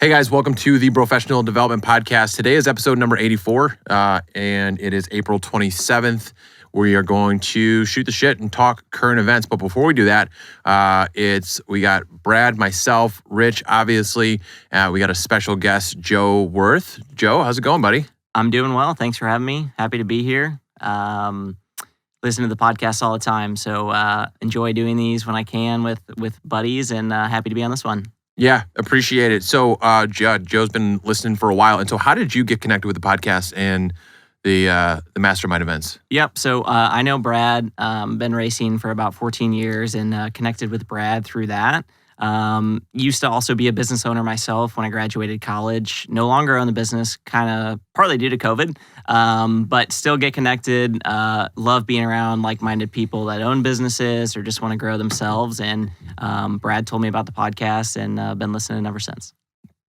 Hey guys, welcome to the Brofessional Development Podcast. Today is episode number 84, and it is April 27th. We are going to shoot the shit and talk current events. But before we do that, we got Brad, myself, Rich, obviously. We got a special guest, Joe Worth. Joe, how's it going, buddy? I'm doing well. Thanks for having me. Happy to be here. Listen to the podcast all the time, so enjoy doing these when I can with buddies, and happy to be on this one. Yeah, appreciate it. So Joe's been listening for a while. And so how did you get connected with the podcast and the mastermind events? Yep. So I know Brad, been racing for about 14 years and connected with Brad through that. Used to also be a business owner myself when I graduated college. No longer own the business, kind of partly due to COVID, but still get connected. Love being around like-minded people that own businesses or just want to grow themselves. And Brad told me about the podcast and been listening ever since.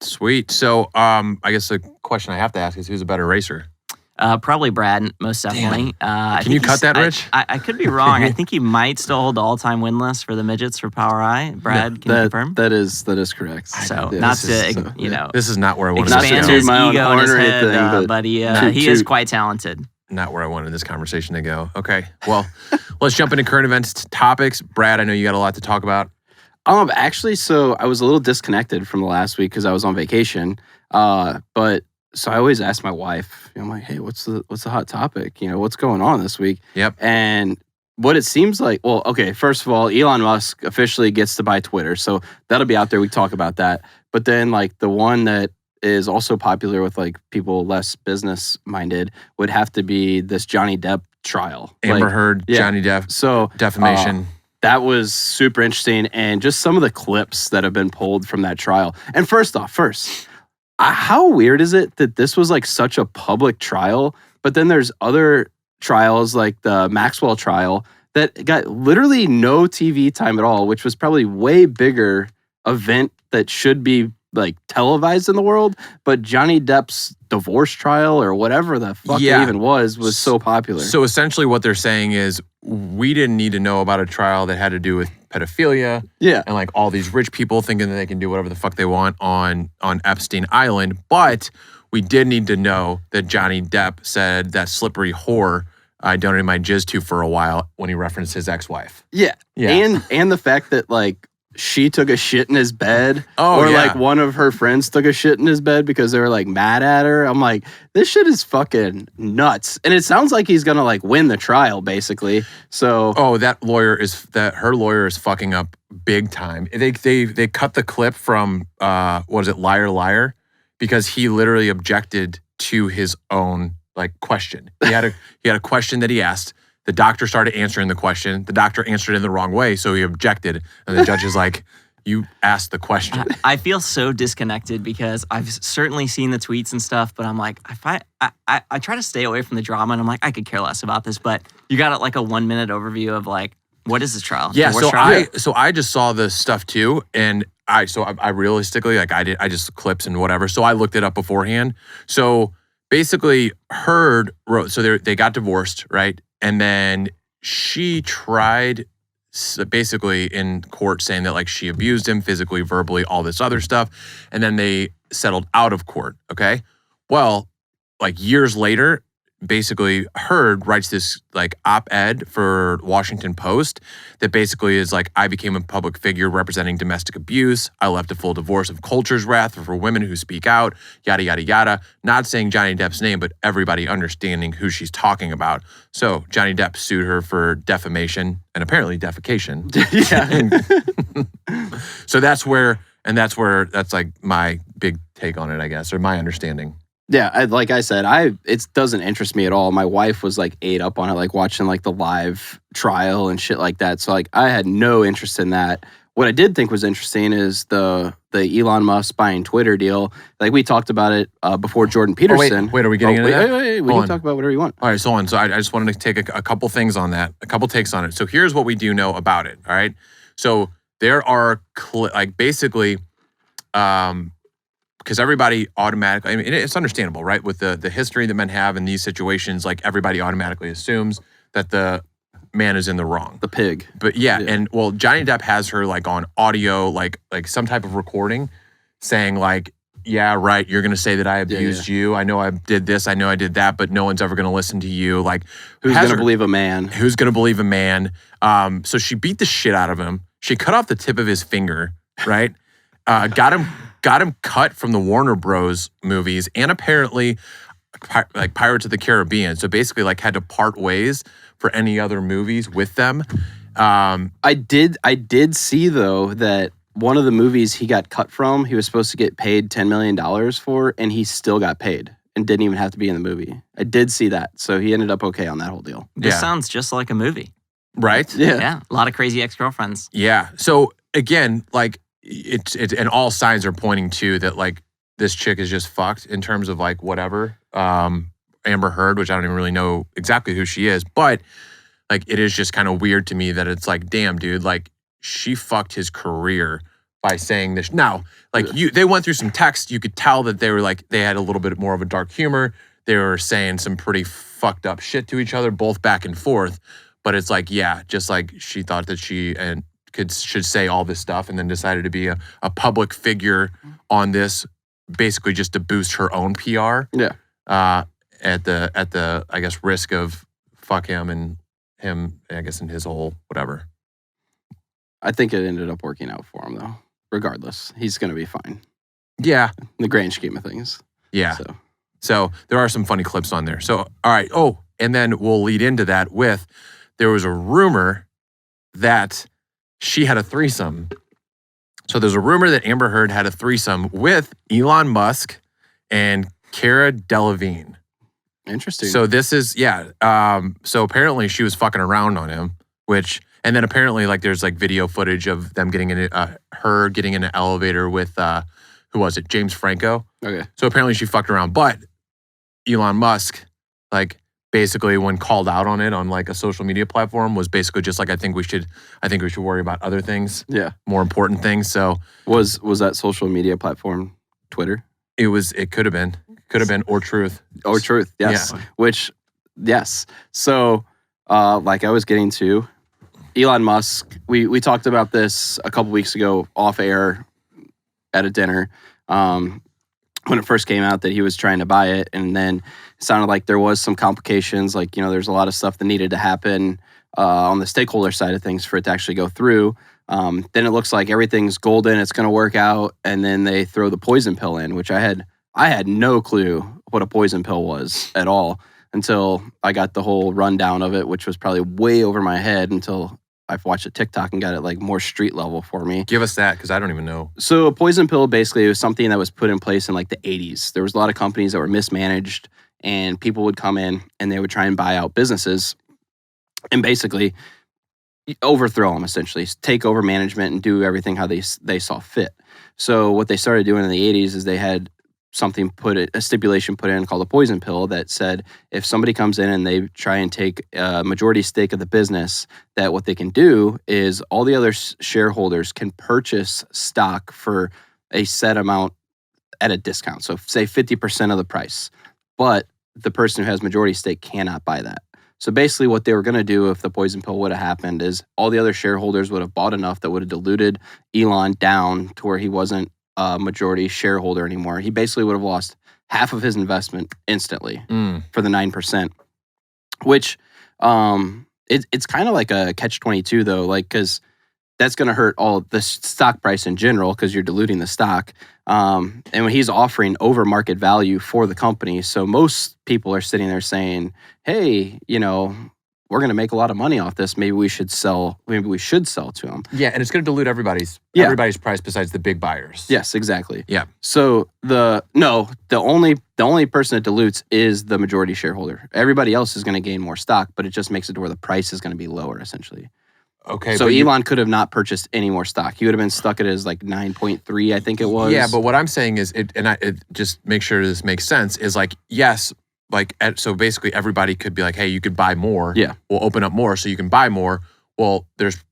Sweet. So I guess the question I have to ask is, who's a better racer? Probably Brad, most definitely. Can you cut that, Rich? I could be wrong. I think he might still hold the all-time win list for the midgets for Power I. Brad, can you confirm? That is correct. So this is not where I wanted expand to go. his ego in his head, but he is quite talented. Not where I wanted this conversation to go. Okay, well, let's jump into current events topics. Brad, I know you got a lot to talk about. Actually, so I was a little disconnected from the last week because I was on vacation. So I always ask my wife, I'm like, hey, what's the hot topic? What's going on this week? Yep. And what it seems like, well, okay, first of all, Elon Musk officially gets to buy Twitter. So that'll be out there. We talk about that. But then like the one that is also popular with like people less business minded would have to be this Johnny Depp trial. Amber Heard, yeah. Johnny Depp, so defamation. That was super interesting. And just some of the clips that have been pulled from that trial. And first, how weird is it that this was like such a public trial, but then there's other trials like the Maxwell trial that got literally no TV time at all, which was probably way bigger event that should be like televised in the world. But Johnny Depp's divorce trial or whatever the fuck it even was so popular. So essentially what they're saying is we didn't need to know about a trial that had to do with pedophilia, and like all these rich people thinking that they can do whatever the fuck they want on Epstein Island. But we did need to know that Johnny Depp said that slippery whore I donated my jizz to for a while when he referenced his ex-wife. Yeah. And the fact that like she took a shit in his bed, like one of her friends took a shit in his bed because they were like mad at her. I'm like, this shit is fucking nuts. And it sounds like he's gonna like win the trial, basically. So her lawyer is fucking up big time. They cut the clip from Liar Liar, because he literally objected to his own like question. He had a question that he asked. The doctor started answering the question. The doctor answered it in the wrong way, so he objected. And the judge is like, you asked the question. I feel so disconnected because I've certainly seen the tweets and stuff, but I'm like, I try to stay away from the drama, and I'm like, I could care less about this. But you got like a 1 minute overview of like, what is this trial? Yeah, so I just saw the stuff too, and I realistically, like I just clips and whatever. So I looked it up beforehand. So basically, Heard wrote, so they got divorced, right? And then she tried basically in court saying that like she abused him physically, verbally, all this other stuff. And then they settled out of court, okay? Well, like years later, basically Heard writes this like op-ed for Washington Post that basically is like, I became a public figure representing domestic abuse. I left a full divorce of culture's wrath for women who speak out, yada, yada, yada. Not saying Johnny Depp's name, but everybody understanding who she's talking about. So Johnny Depp sued her for defamation and apparently defecation. So that's like my big take on it, I guess, or my understanding. Yeah, like I said, it doesn't interest me at all. My wife was like ate up on it, like watching like the live trial and shit like that. So like I had no interest in that. What I did think was interesting is the Elon Musk buying Twitter deal. Like we talked about it before Jordan Peterson. Wait, are we getting into that? Wait, we can talk about whatever you want. All right, so I just wanted to take a couple things on that, a couple takes on it. So here's what we do know about it, all right? So there are basically because everybody automatically, I mean, it's understandable, right? With the history that men have in these situations, like everybody automatically assumes that the man is in the wrong. The pig. But yeah, and well, Johnny Depp has her like on audio, like some type of recording saying like, yeah, right. You're gonna say that I abused you. I know I did this. I know I did that. But no one's ever gonna listen to you. Like, who's gonna believe a man? Who's gonna believe a man? So she beat the shit out of him. She cut off the tip of his finger. Right. Got him cut from the Warner Bros. Movies, and apparently, like Pirates of the Caribbean. So basically, like had to part ways for any other movies with them. I did see though that one of the movies he got cut from, he was supposed to get paid $10 million for, and he still got paid and didn't even have to be in the movie. I did see that. So he ended up okay on that whole deal. This sounds just like a movie. Right? Yeah. A lot of crazy ex-girlfriends. Yeah. So again, like it's and all signs are pointing to that like this chick is just fucked in terms of like whatever. Amber Heard, which I don't even really know exactly who she is, but like it is just kind of weird to me that it's like, damn, dude, like she fucked his career by saying this. Now, like they went through some text. You could tell that they were like, they had a little bit more of a dark humor. They were saying some pretty fucked up shit to each other, both back and forth. But it's like, yeah, just like she thought that she should say all this stuff and then decided to be a public figure on this, basically just to boost her own PR. Yeah. At the I guess risk of fuck him and him, I guess, in his whole whatever. I think it ended up working out for him though. Regardless, he's gonna be fine. Yeah. In the grand scheme of things. Yeah. So there are some funny clips on there. So all right. Oh, and then we'll lead into that with there was a rumor that she had a threesome. So there's a rumor that Amber Heard had a threesome with Elon Musk and Cara Delevingne. Interesting. So this is, so apparently she was fucking around on him, and then apparently like there's like video footage of them getting in her getting in an elevator with, who was it? James Franco. Okay. So apparently she fucked around, but Elon Musk, like basically when called out on it on like a social media platform was basically just like, I think we should worry about other things. Yeah. More important things. So was that social media platform Twitter? It could have been. Or Truth. Or Truth, yes. Yeah. Yes. So, like I was getting to, Elon Musk, we talked about this a couple weeks ago off air at a dinner when it first came out that he was trying to buy it. And then it sounded like there was some complications. Like, there's a lot of stuff that needed to happen on the stakeholder side of things for it to actually go through. Then it looks like everything's golden. It's going to work out. And then they throw the poison pill in, which I had no clue what a poison pill was at all until I got the whole rundown of it, which was probably way over my head until I've watched a TikTok and got it like more street level for me. Give us that, because I don't even know. So a poison pill basically was something that was put in place in like the 80s. There was a lot of companies that were mismanaged and people would come in and they would try and buy out businesses and basically overthrow them, essentially take over management and do everything how they saw fit. So what they started doing in the 80s is they had a stipulation put in called a poison pill that said if somebody comes in and they try and take a majority stake of the business, that what they can do is all the other shareholders can purchase stock for a set amount at a discount. So say 50% of the price, but the person who has majority stake cannot buy that. So basically what they were going to do if the poison pill would have happened is all the other shareholders would have bought enough that would have diluted Elon down to where he wasn't a majority shareholder anymore. He basically would have lost half of his investment instantly for the 9%, which it's kind of like a catch-22 though, like because that's going to hurt all the stock price in general because you're diluting the stock. And when he's offering over market value for the company, so most people are sitting there saying, hey, we're going to make a lot of money off this. Maybe we should sell to him. Yeah, and it's going to dilute everybody's price besides the big buyers. Yes, exactly. Yeah. So the only person that dilutes is the majority shareholder. Everybody else is going to gain more stock, but it just makes it to where the price is going to be lower essentially. Okay. So Elon could have not purchased any more stock. He would have been stuck at his like 9.3, I think it was. Yeah, but what I'm saying is, it just make sure this makes sense, is like, yes, like, so basically everybody could be like, hey, you could buy more. Yeah. We'll open up more so you can buy more. Well, there's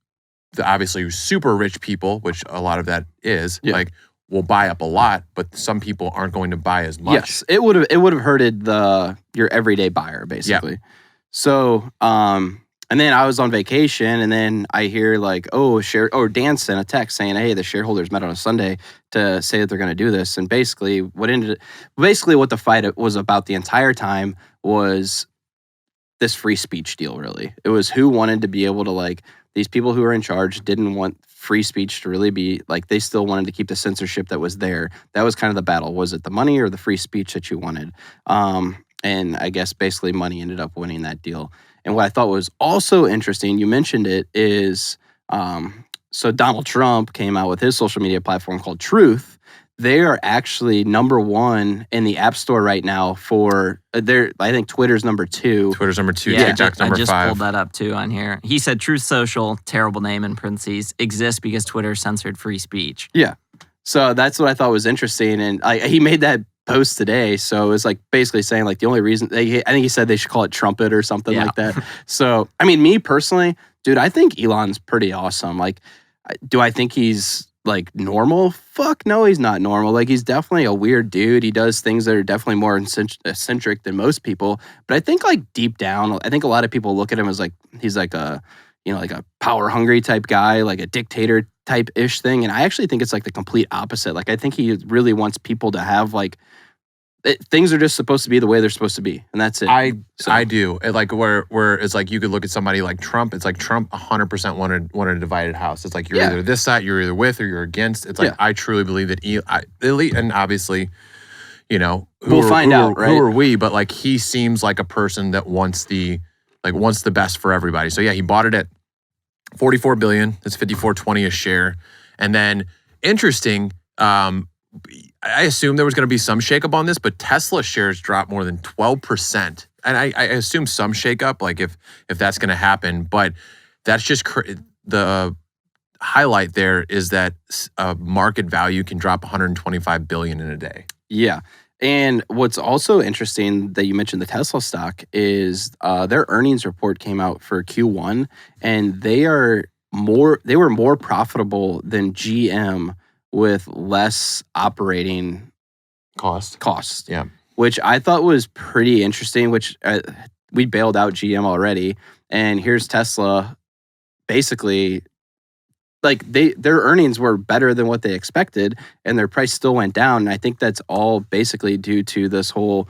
obviously super rich people, which a lot of that is, like, will buy up a lot, but some people aren't going to buy as much. Yes, it would have hurted your everyday buyer, basically. Yeah. So, And then I was on vacation, and then I hear like, Dan sent a text saying, hey, the shareholders met on a Sunday to say that they're going to do this. And basically what the fight was about the entire time was this free speech deal, really. It was who wanted to be able to, like, these people who are in charge didn't want free speech to really be, like, they still wanted to keep the censorship that was there. That was kind of the battle. Was it the money or the free speech that you wanted? And I guess basically money ended up winning that deal. And what I thought was also interesting, you mentioned it, is so Donald Trump came out with his social media platform called Truth. They are actually number 1 in the App Store right now for I think Twitter's number 2. Twitter's number 2, Yeah, TikTok's number 5. I just pulled that up too on here. He said Truth Social, terrible name in parentheses, exists because Twitter censored free speech. Yeah. So that's what I thought was interesting. And he made that post today. So it was like basically saying like the only reason, I think he said they should call it Trumpet or something like that. So, I mean, me personally, dude, I think Elon's pretty awesome. Like, do I think he's like normal? Fuck no, he's not normal. Like, he's definitely a weird dude. He does things that are definitely more eccentric than most people. But I think like deep down, I think a lot of people look at him as like, he's like a, like a power hungry type guy, like a dictator type ish thing. And I actually think it's like the complete opposite. Like, I think he really wants people to have like, things are just supposed to be the way they're supposed to be, and that's it. I do. Like where it's like you could look at somebody like Trump. It's like Trump 100% wanted a divided house. It's like you're either this side, you're either with or you're against. It's like I truly believe that elite, and obviously, we'll find out, right? Who are we? But like he seems like a person that wants the best for everybody. So yeah, he bought it at $44 billion. That's $54.20 a share, and then interesting. I assume there was going to be some shakeup on this, but Tesla shares dropped more than 12%. And I assume some shakeup, like if that's going to happen. But that's just the highlight there is that market value can drop $125 billion in a day. Yeah. And what's also interesting that you mentioned the Tesla stock is their earnings report came out for Q1, and they were more profitable than GM with less operating costs. Yeah. Which I thought was pretty interesting, which we bailed out GM already. And here's Tesla basically, like their earnings were better than what they expected and their price still went down. And I think that's all basically due to this whole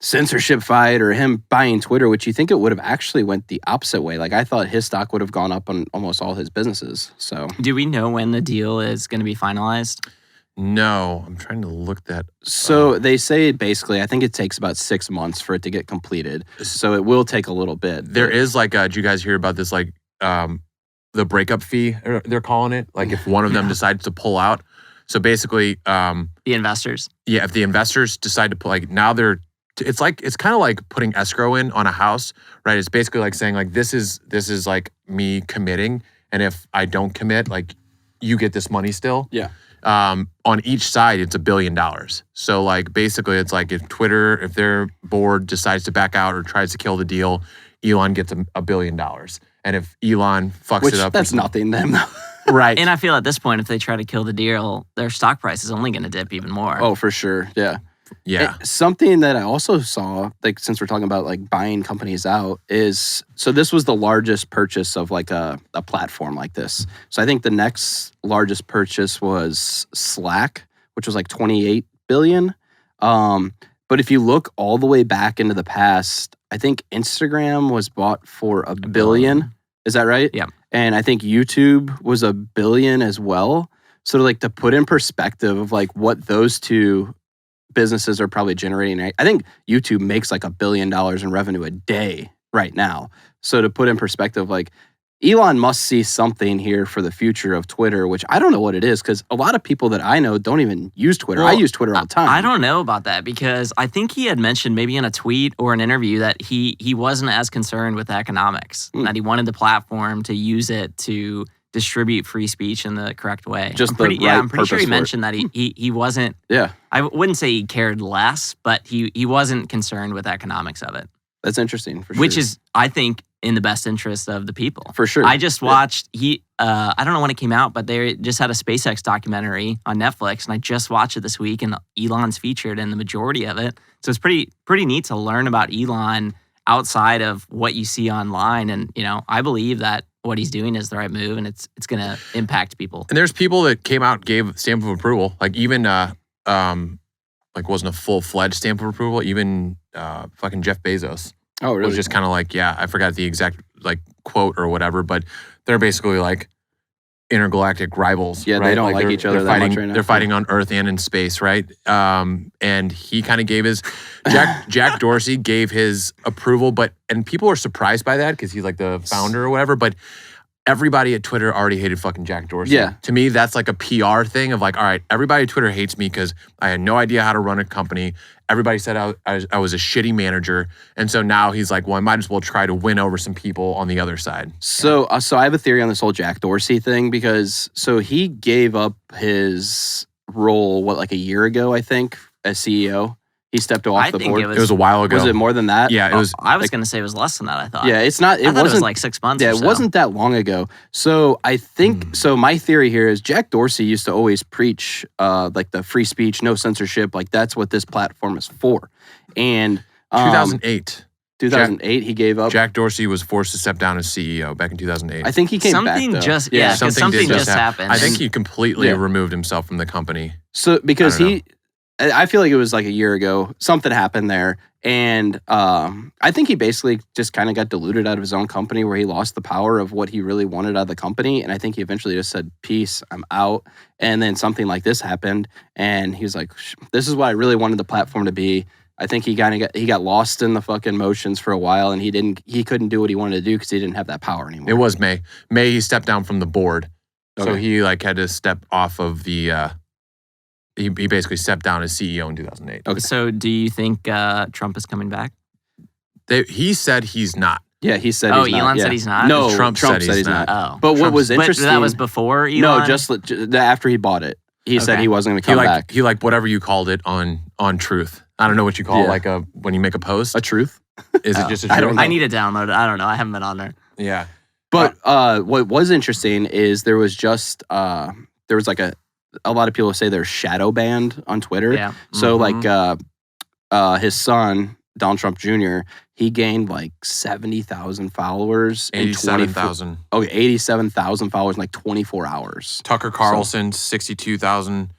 censorship fight or him buying Twitter, which you think it would have actually went the opposite way. Like, I thought his stock would have gone up on almost all his businesses. So, do we know when the deal is going to be finalized? No, I'm trying to look that. So they say basically, I think it takes about 6 months for it to get completed. So it will take a little bit. There is like, did you guys hear about this? Like, the breakup fee, they're calling it. Like, if one of them decides to pull out. So basically, the investors. Yeah, if the investors decide to pull, like now it's kind of like putting escrow in on a house, right? It's basically like saying like this is like me committing, and if I don't commit, like you get this money still. Yeah. On each side, it's $1 billion. So like basically, it's like if their board decides to back out or tries to kill the deal, Elon gets $1 billion, and if Elon fucks it up, that's nothing to them though. Right. And I feel at this point, if they try to kill the deal, their stock price is only going to dip even more. Oh, for sure. Yeah. Yeah. Something that I also saw, like since we're talking about like buying companies out, is so this was the largest purchase of like a platform like this. So I think the next largest purchase was Slack, which was like $28 billion. But if you look all the way back into the past, I think Instagram was bought for $1 billion. Is that right? Yeah. And I think YouTube was $1 billion as well. So to put in perspective of like what those two businesses are probably generating, I think YouTube makes like $1 billion in revenue a day right now. So to put in perspective, like Elon must see something here for the future of Twitter, which I don't know what it is, because a lot of people that I know don't even use Twitter. Well, I use Twitter all the time. I don't know about that, because I think he had mentioned maybe in a tweet or an interview that he wasn't as concerned with economics, that he wanted the platform to use it to distribute free speech in the correct way. I'm pretty sure he mentioned that he wasn't. Yeah. I wouldn't say he cared less, but he wasn't concerned with economics of it. That's interesting, for sure. Which is, I think, in the best interest of the people. For sure. I just watched, I don't know when it came out, but they just had a SpaceX documentary on Netflix, and I just watched it this week, and Elon's featured in the majority of it. So it's pretty neat to learn about Elon outside of what you see online. And, I believe that what he's doing is the right move, and it's going to impact people. And there's people that came out, gave stamp of approval. Like even, wasn't a full-fledged stamp of approval. Even fucking Jeff Bezos. Oh, really? Was just kind of like, yeah, I forgot the exact quote or whatever, but they're basically like intergalactic rivals. Yeah, right? they don't like each other that fighting, much right now. They're fighting on Earth and in space, right? And he kind of gave his Jack Dorsey gave his approval, and people are surprised by that because he's like the founder or whatever. But everybody at Twitter already hated fucking Jack Dorsey. Yeah. To me, that's like a PR thing of like, all right, everybody at Twitter hates me because I had no idea how to run a company. Everybody said I was a shitty manager. And so now he's like, well, I might as well try to win over some people on the other side. So I have a theory on this whole Jack Dorsey thing because he gave up his role, a year ago, I think, as CEO. He stepped off the board. It was a while ago. Was it more than that? Yeah, it was. I was going to say it was less than that, I thought. Yeah, it's not. I thought it was like 6 months or so. It wasn't that long ago. So I think, so my theory here is Jack Dorsey used to always preach the free speech, no censorship. Like that's what this platform is for. And 2008. 2008, he gave up. Jack Dorsey was forced to step down as CEO back in 2008. I think he came something back, though. just something just happened. I think he completely removed himself from the company. So because I feel like it was like a year ago, something happened there. And I think he basically just kind of got diluted out of his own company where he lost the power of what he really wanted out of the company. And I think he eventually just said, peace, I'm out. And then something like this happened. And he was like, this is what I really wanted the platform to be. I think he got lost in the fucking motions for a while, and he couldn't do what he wanted to do because he didn't have that power anymore. It was May. He stepped down from the board. Okay. So he had to step off of the he basically stepped down as CEO in 2008. Okay. So do you think Trump is coming back? He said he's not. Yeah, he said he's he's not. Elon said he's not? No, Trump said he's not. Oh. But what was interesting... But that was before Elon? No, just after he bought it. He said he wasn't going to come back. He whatever you called it on Truth. I don't know what you call when you make a post. A truth? Is it just a truth? I don't know. I need to download it. I don't know. I haven't been on there. Yeah. But what was interesting is there was just there was a lot of people say they're shadow banned on Twitter. Yeah. So his son, Donald Trump Jr., he gained 70,000 followers. 87,000. 87,000 followers in 24 hours. Tucker Carlson, 62,000.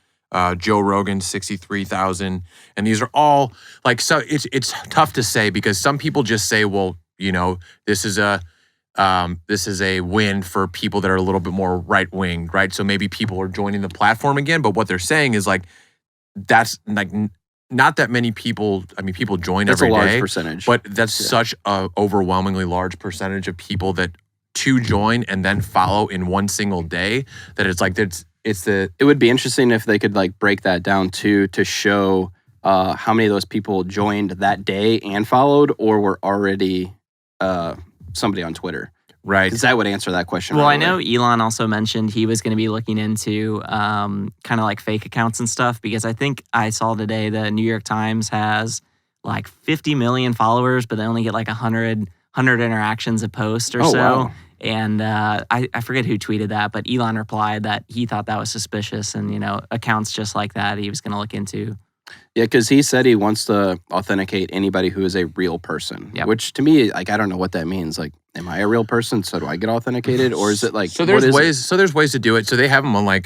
Joe Rogan, 63,000. And these are all so it's tough to say because some people just say, well, this is a win for people that are a little bit more right-winged, right? So maybe people are joining the platform again, but what they're saying is that's not that many people. I mean, people join every day. That's a large percentage. But that's such an overwhelmingly large percentage of people that to join and then follow in one single day that it would be interesting if they could break that down too to show how many of those people joined that day and followed or were already somebody on Twitter. Right. Because that would answer that question. Well, right I know away. Elon also mentioned he was going to be looking into kind of fake accounts and stuff because I think I saw today the New York Times has 50 million followers, but they only get 100 interactions a post or so. Wow. And I forget who tweeted that, but Elon replied that he thought that was suspicious and, accounts just like that he was going to look into. Yeah, because he said he wants to authenticate anybody who is a real person, which to me, I don't know what that means. Am I a real person? So do I get authenticated? Or is it So there's ways to do it. So they have them on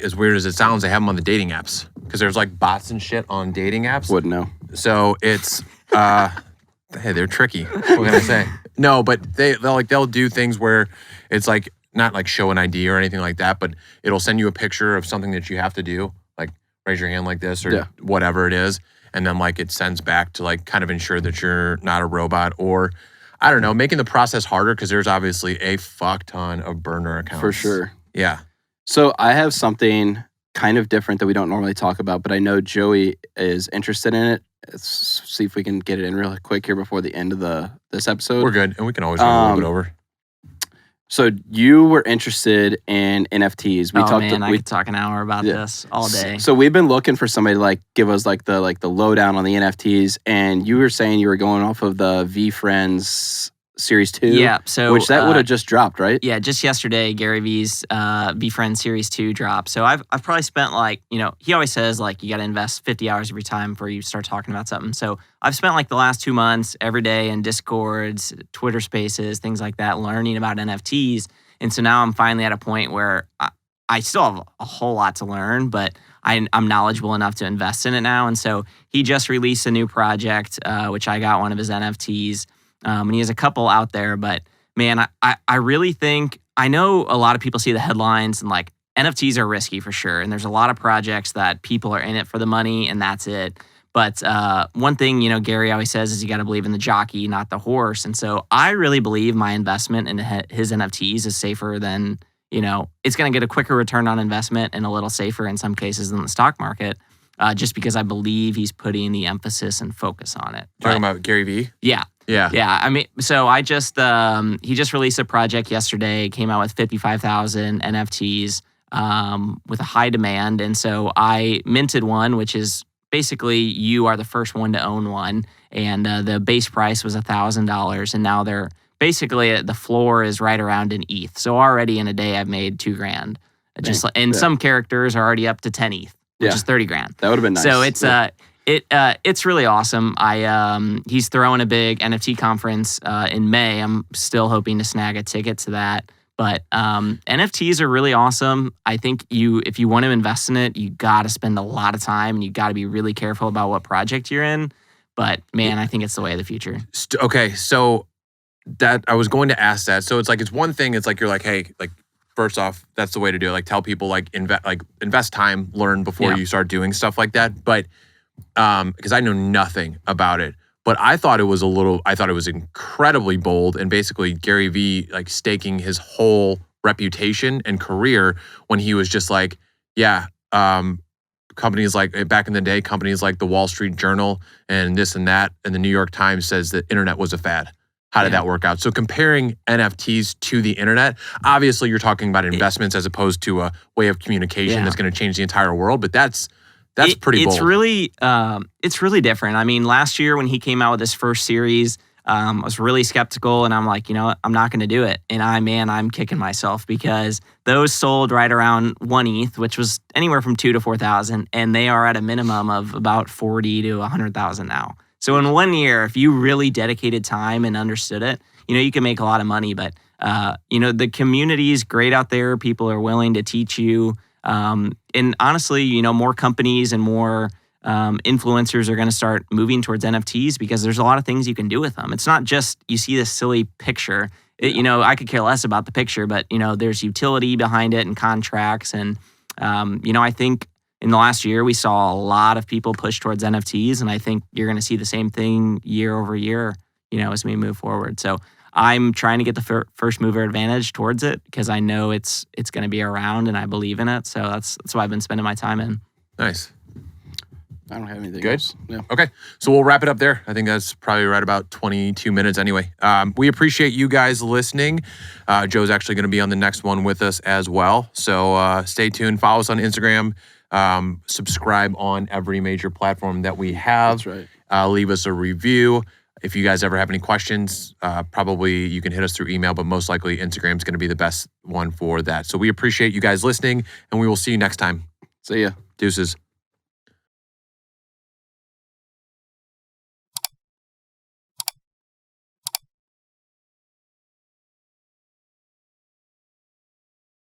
as weird as it sounds, they have them on the dating apps because there's bots and shit on dating apps. Wouldn't know. So it's, hey, they're tricky. What can I say? No, but they'll do things where it's not show an ID or anything like that, but it'll send you a picture of something that you have to do, raise your hand like this or whatever it is, and then it sends back to kind of ensure that you're not a robot or I don't know, making the process harder because there's obviously a fuck ton of burner accounts. For sure. Yeah. So I have something kind of different that we don't normally talk about, but I know Joey is interested in it. Let's see if we can get it in really quick here before the end of this episode. We're good, and we can always go a little bit over. So you were interested in NFTs. I could talk an hour about this all day. So we've been looking for somebody to give us the lowdown on the NFTs, and you were saying you were going off of the VFriends Series 2. Yeah, so which that would have just dropped, right? Yeah, just yesterday, Gary V's Befriend Series 2 dropped. So I've probably spent like, he always says like you got to invest 50 hours of your time before you start talking about something. So I've spent like the last 2 months every day in Discords, Twitter Spaces, things like that, learning about NFTs. And so now I'm finally at a point where I still have a whole lot to learn, but I'm knowledgeable enough to invest in it now. And so he just released a new project, which I got one of his NFTs. And he has a couple out there, but man, I really think, I know a lot of people see the headlines and like NFTs are risky for sure. And there's a lot of projects that people are in it for the money and that's it. But one thing, Gary always says is you got to believe in the jockey, not the horse. And so I really believe my investment in his NFTs is safer than, it's going to get a quicker return on investment and a little safer in some cases than the stock market. Just because I believe he's putting the emphasis and focus on it. Talking about Gary V? Yeah. Yeah. I mean, so I just, he just released a project yesterday, came out with 55,000 NFTs with a high demand. And so I minted one, which is basically you are the first one to own one. And the base price was $1,000. And now they're basically, the floor is right around an ETH. So already in a day, I've made $2,000. Some characters are already up to 10 ETH. Which is 30 grand. That would have been nice. So it's really awesome. He's throwing a big NFT conference in May. I'm still hoping to snag a ticket to that. But NFTs are really awesome. I think if you want to invest in it, you got to spend a lot of time and you got to be really careful about what project you're in. But man, I think it's the way of the future. Okay, so that I was going to ask that. So it's one thing. It's like you're like, hey, like. First off, that's the way to do it. Like tell people invest time, learn before you start doing stuff like that. But because I know nothing about it, but I thought it was incredibly bold and basically Gary V staking his whole reputation and career when he was just like, companies like back in the day, companies like the Wall Street Journal and this and that, and the New York Times says the internet was a fad. How did that work out? So comparing NFTs to the internet, obviously you're talking about investments as opposed to a way of communication that's going to change the entire world. But that's pretty bold. It's really different. I mean, last year when he came out with his first series, I was really skeptical and I'm like, I'm not going to do it. And I'm kicking myself because those sold right around 1 ETH, which was anywhere from 2,000 to 4,000. And they are at a minimum of about 40 to 100,000 now. So in 1 year, if you really dedicated time and understood it, you can make a lot of money. But, the community is great out there. People are willing to teach you. And honestly, more companies and more influencers are going to start moving towards NFTs because there's a lot of things you can do with them. It's not just you see this silly picture. I could care less about the picture, but, there's utility behind it and contracts. And, I think in the last year, we saw a lot of people push towards NFTs, and I think you're going to see the same thing year over year, as we move forward. So I'm trying to get the first mover advantage towards it because I know it's going to be around, and I believe in it. So that's what I've been spending my time in. Nice. I don't have anything Good? else. Yeah. Okay. So we'll wrap it up there. I think that's probably right about 22 minutes anyway. We appreciate you guys listening. Joe's actually going to be on the next one with us as well. So stay tuned. Follow us on Instagram. Subscribe on every major platform that we have. That's right. Leave us a review. If you guys ever have any questions, probably you can hit us through email, but most likely Instagram is going to be the best one for that. So we appreciate you guys listening, and we will see you next time. See ya. Deuces.